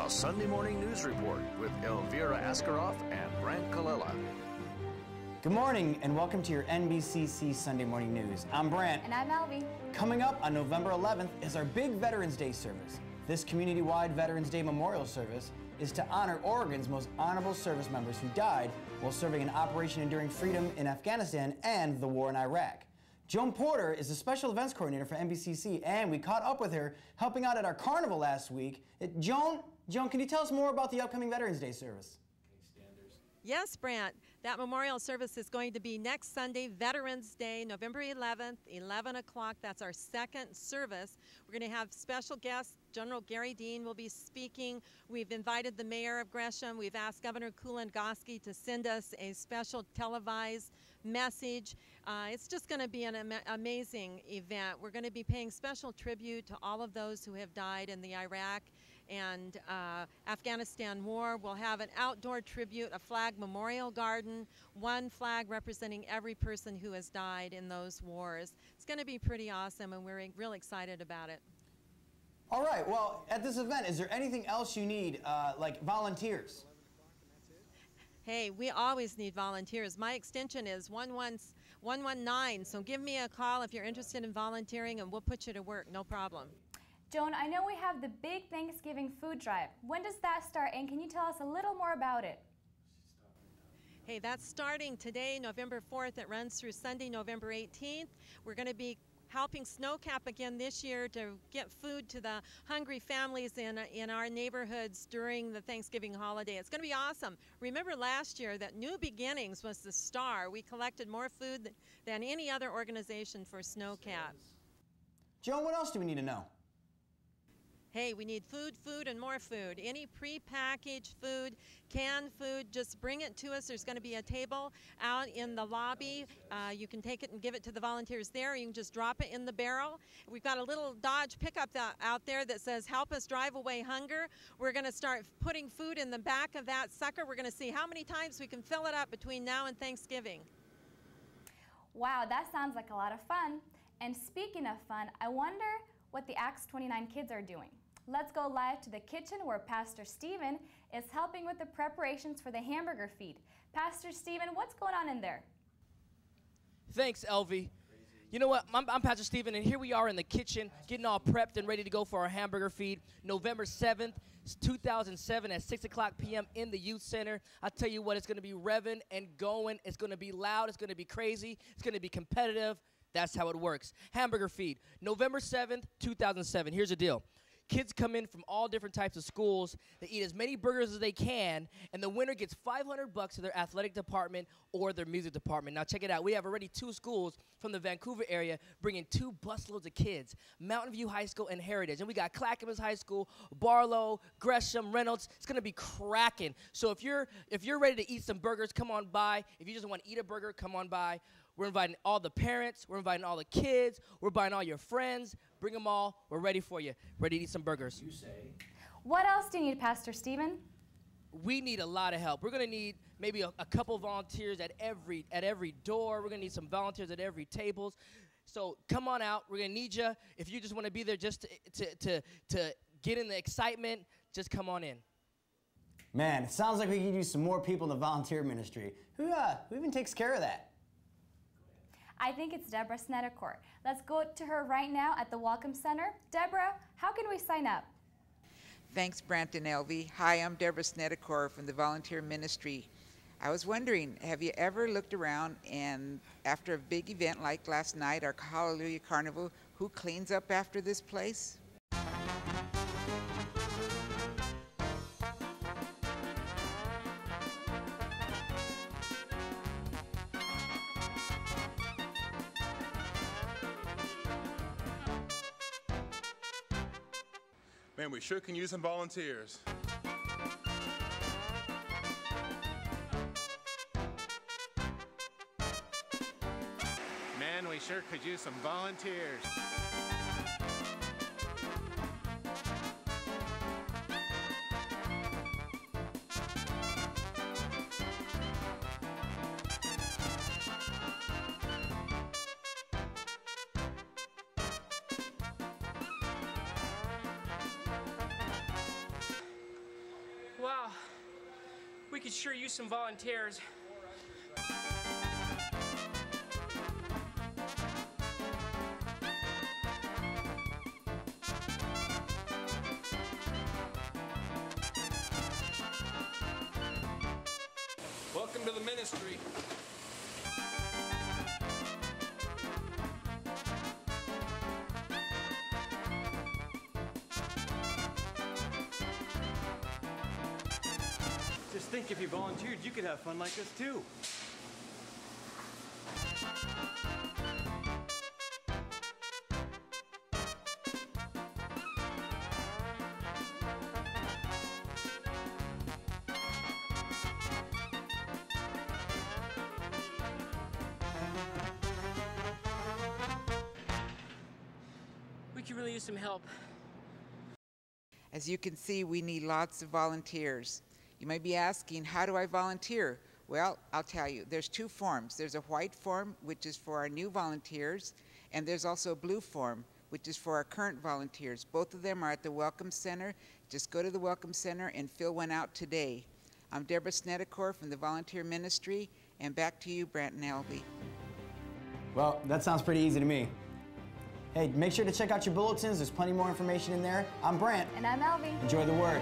The Sunday Morning News Report with Elvira Askaroff and Brant Kalila. Good morning and welcome to your NBCC Sunday Morning News. I'm Brant. And I'm Elvie. Coming up on November 11th is our big Veterans Day service. This community-wide Veterans Day memorial service is to honor Oregon's most honorable service members who died while serving in Operation Enduring Freedom in Afghanistan and the war in Iraq. Joan Porter is the special events coordinator for NBCC, and we caught up with her helping out at our carnival last week. Joan, can you tell us more about the upcoming Veterans Day service? Yes, Brant. That memorial service is going to be next Sunday, Veterans Day, November 11th, 11 o'clock. That's our second service. We're going to have special guests. General Gary Dean will be speaking. We've invited the mayor of Gresham. We've asked Governor Kulongoski to send us a special televised message. It's just going to be an amazing event. We're going to be paying special tribute to all of those who have died in the Iraq and Afghanistan war. We'll have an outdoor tribute, a flag memorial garden, one flag representing every person who has died in those wars. It's going to be pretty awesome, and we're real excited about it. All right, well, at this event, is there anything else you need, like volunteers? Hey, we always need volunteers. My extension is 119, so give me a call if you're interested in volunteering, and we'll put you to work, no problem. Joan, I know we have the big Thanksgiving food drive. When does that start, and can you tell us a little more about it? Hey, that's starting today, November 4th. It runs through Sunday, November 18th. We're going to be helping Snowcap again this year to get food to the hungry families in our neighborhoods during the Thanksgiving holiday. It's going to be awesome. Remember last year that New Beginnings was the star. We collected more food than any other organization for Snowcap. Joan, what else do we need to know? Hey, we need food, and more food. Any pre-packaged food, canned food, just bring it to us. There's going to be a table out in the lobby. You can take it and give it to the volunteers there. You can just drop it in the barrel. We've got a little Dodge pickup out there that says, "Help us drive away hunger." We're going to start putting food in the back of that sucker. We're going to see how many times we can fill it up between now and Thanksgiving. Wow, that sounds like a lot of fun. And speaking of fun, I wonder what the Acts 29 kids are doing. Let's go live to the kitchen where Pastor Stephen is helping with the preparations for the hamburger feed. Pastor Stephen, what's going on in there? Thanks, Elvie. You know what? I'm Pastor Stephen, and here we are in the kitchen getting all prepped and ready to go for our hamburger feed. November 7th, 2007 at 6 o'clock p.m. in the Youth Center. I tell you what, it's going to be revving and going. It's going to be loud. It's going to be crazy. It's going to be competitive. That's how it works. Hamburger feed, November 7th, 2007. Here's the deal. Kids come in from all different types of schools. They eat as many burgers as they can, and the winner gets $500 to their athletic department or their music department. Now check it out. We have already 2 schools from the Vancouver area bringing 2 busloads of kids, Mountain View High School and Heritage. And we got Clackamas High School, Barlow, Gresham, Reynolds. It's going to be cracking. So if you're ready to eat some burgers, come on by. If you just want to eat a burger, come on by. We're inviting all the parents. We're inviting all the kids. We're inviting all your friends. Bring them all. We're ready for you. Ready to eat some burgers. You say. What else do you need, Pastor Stephen? We need a lot of help. We're going to need maybe a couple volunteers at every door. We're going to need some volunteers at every table. So come on out. We're going to need you. If you just want to be there just to get in the excitement, just come on in. Man, it sounds like we could use some more people in the volunteer ministry. Who even takes care of that? I think it's Deborah Snedecourt. Let's go to her right now at the Welcome Center. Deborah, how can we sign up? Thanks, Brant and Elvie. Hi, I'm Deborah Snedecourt from the Volunteer Ministry. I was wondering, have you ever looked around and after a big event like last night, our Hallelujah Carnival, who cleans up after this place? Man, we sure can use some volunteers. Man, we sure could use some volunteers. could sure use some volunteers. Welcome to the ministry. Just think, if you volunteered, you could have fun like this too. We could really use some help. As you can see, we need lots of volunteers. You might be asking, how do I volunteer? Well, I'll tell you, there's two forms. There's a white form, which is for our new volunteers, and there's also a blue form, which is for our current volunteers. Both of them are at the Welcome Center. Just go to the Welcome Center and fill one out today. I'm Deborah Snedecor from the Volunteer Ministry, and back to you, Brant and Elvie. Well, that sounds pretty easy to me. Hey, make sure to check out your bulletins. There's plenty more information in there. I'm Brant. And I'm Elvie. Enjoy the word.